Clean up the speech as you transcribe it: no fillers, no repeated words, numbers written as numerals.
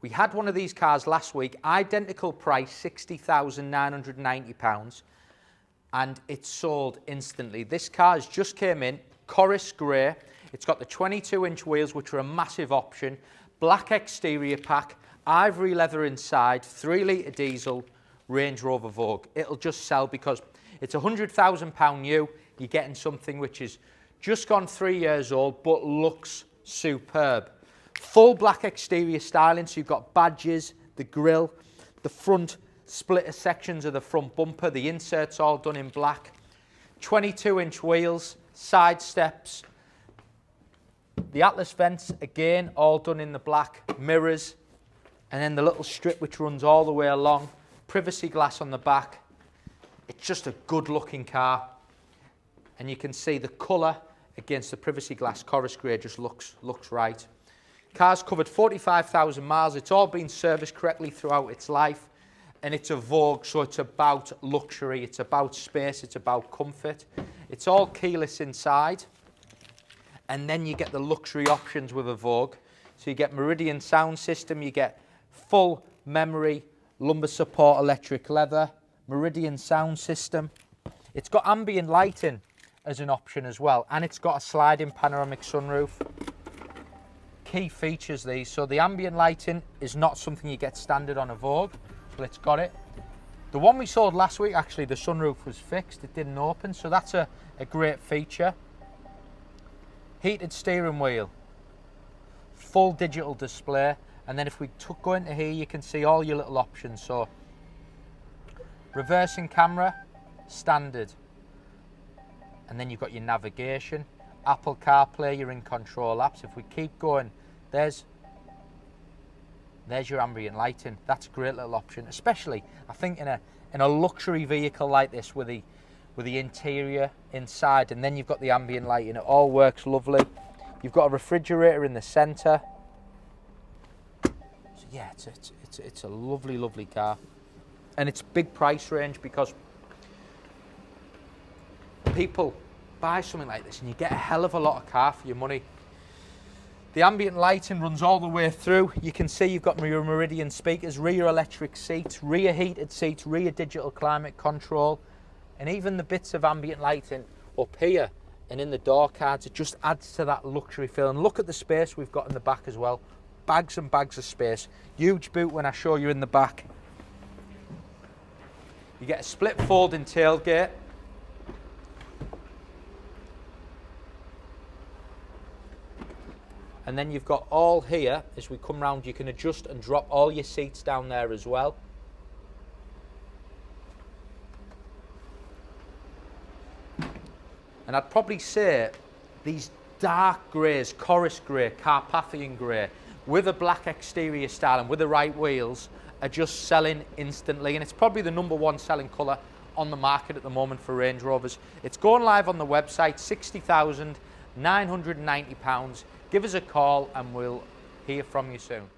We had one of these cars last week, identical price, £60,990, and it sold instantly. This car has just came in, Corris Grey. It's got the 22-inch wheels, which are a massive option, black exterior pack, ivory leather inside, 3-litre diesel, Range Rover Vogue. It'll just sell because it's £100,000 new. You're getting something which is just gone 3 years old, but looks superb. Full black exterior styling, so you've got badges, the grille, the front splitter sections of the front bumper, the inserts all done in black, 22-inch wheels, side steps, the Atlas vents, again, all done in the black, mirrors, and then the little strip which runs all the way along, privacy glass on the back. It's just a good-looking car, and you can see the colour against the privacy glass Corris Grey just looks right. Car's covered 45,000 miles. It's all been serviced correctly throughout its life, and it's a Vogue, so it's about luxury, it's about space, it's about comfort. It's all keyless inside, and then you get the luxury options with a Vogue. So you get Meridian sound system, you get full memory, lumbar support, electric leather, Meridian sound system. It's got ambient lighting as an option as well, and it's got a sliding panoramic sunroof. Key features these. So the ambient lighting is not something you get standard on a Vogue, but it's got it. The one we sold last week, actually, the sunroof was fixed, it didn't open, so that's a great feature. Heated steering wheel, full digital display, and then if we go into here, you can see all your little options. So reversing camera, standard, and then you've got your navigation, Apple CarPlay, your in control apps. If we keep going, there's your ambient lighting. That's a great little option, especially I think in a luxury vehicle like this with the interior inside, and then you've got the ambient lighting. It all works lovely. You've got a refrigerator in the centre. So yeah, it's a lovely car, and it's big price range because people buy something like this and you get a hell of a lot of car for your money. The ambient lighting runs all the way through. You can see you've got your Meridian speakers, rear electric seats, rear heated seats, rear digital climate control, and even the bits of ambient lighting up here and in the door cards. It just adds to that luxury feel. And look at the space we've got in the back as well. Bags and bags of space. Huge boot when I show you in the back. You get a split folding tailgate. And then you've got all here, as we come round, you can adjust and drop all your seats down there as well. And I'd probably say these dark greys, Corris Grey, Carpathian Grey, with a black exterior style and with the right wheels, are just selling instantly. And it's probably the #1 selling colour on the market at the moment for Range Rovers. It's going live on the website, £60,990. Give us a call and we'll hear from you soon.